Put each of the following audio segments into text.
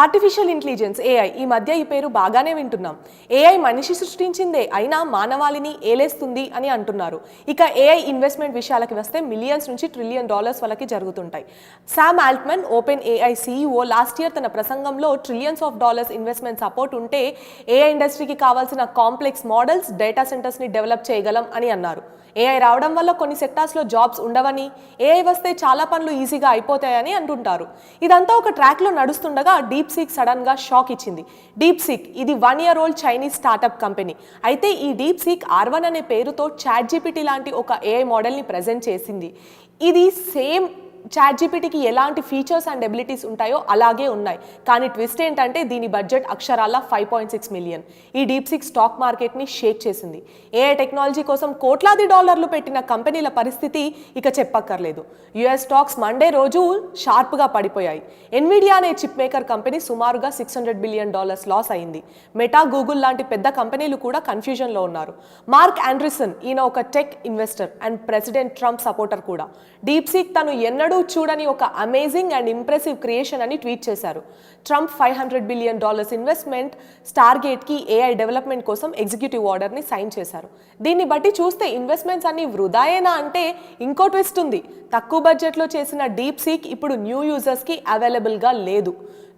Artificial intelligence AI ఈ మధ్య ఈ పేరు బాగానే వింటున్నాం. ఏఐ మనిషి సృష్టించిందే అయినా మానవాళిని ఏలేస్తుంది అని అంటున్నారు. ఇక ఏఐ ఇన్వెస్ట్మెంట్ విషయాలకి వస్తే మిలియన్స్ నుంచి $1 ట్రిలియన్ వరకు జరుగుతుంటాయి. Sam Altman open AI CEO last year తన ప్రసంగంలో trillions of dollars investment support ఉంటే ఏఐ ఇండస్ట్రీకి కావాల్సిన కాంప్లెక్స్ మోడల్స్ డేటా సెంటర్స్ని డెవలప్ చేయగలం అని అన్నారు. ఏఐ రావడం వల్ల కొన్ని సెక్టార్స్లో జాబ్స్ ఉండవని, ఏఐ వస్తే చాలా పనులు ఈజీగా అయిపోతాయని అంటుంటారు. ఇదంతా ఒక ట్రాక్లో నడుస్తుండగా డీప్సీక్ సడన్గా షాక్ ఇచ్చింది. డీప్సీక్ ఇది 1 year old Chinese startup company. అయితే ఈ డీప్సీక్ R1 అనే పేరుతో ChatGPT లాంటి ఒక ఏఐ మోడల్ని ప్రజెంట్ చేసింది. ఇది సేమ్ ChatGPTకి ఎలాంటి ఫీచర్స్ అండ్ ఎబిలిటీస్ ఉంటాయో అలాగే ఉన్నాయి. కానీ ట్విస్ట్ ఏంటంటే దీని బడ్జెట్ అక్షరాల 5.6 మిలియన్. ఈ డీప్సీక్ స్టాక్ మార్కెట్ని షేక్ చేసింది. ఏఐ టెక్నాలజీ కోసం కోట్లాది డాలర్లు పెట్టిన కంపెనీల పరిస్థితి ఇక చెప్పక్కర్లేదు. యుఎస్ స్టాక్స్ మండే రోజు షార్ప్గా పడిపోయాయి. ఎన్విడియా అనే చిప్ మేకర్ కంపెనీ సుమారుగా $600 బిలియన్ లాస్ అయింది. మెటా, గూగుల్ లాంటి పెద్ద కంపెనీలు కూడా కన్ఫ్యూజన్లో ఉన్నారు. మార్క్ ఆండ్రిసన్ ఈయన ఒక tech investor and president Trump supporter కూడా. డీప్సీక్ తను ఎన్నడూ చూడని ఒక అమేజింగ్ అండ్ ఇంప్రెసివ్ క్రియేషన్ అని ట్వీట్ చేశారు. ట్రంప్ $500 బిలియన్ ఇన్వెస్ట్మెంట్ స్టార్గేట్కి ఏఐ డెవలప్మెంట్ కోసం ఎగ్జిక్యూటివ్ ఆర్డర్ని సైన్ చేశారు. దీన్ని బట్టి చూస్తే ఇన్వెస్ట్మెంట్స్ అన్ని వృధాయేనా అంటే ఇంకో ట్విస్ట్ ఉంది. తక్కువ బడ్జెట్లో చేసిన డీప్సీక్ ఇప్పుడు న్యూ యూజర్స్కి అవైలబుల్గా లేదు.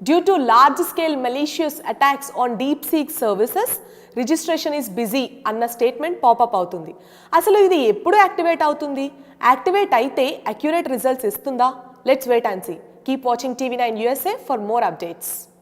Due to large scale malicious attacks on DeepSeek services registration is busy అన్న స్టేట్మెంట్ పాపప్ అవుతుంది. అసలు ఇది ఎప్పుడు యాక్టివేట్ అవుతుంది? యాక్టివేట్ అయితే అక్యురేట్ రిజల్ట్స్ ఇస్తుందా? Let's wait and see. Keep watching TV9 USA for more updates.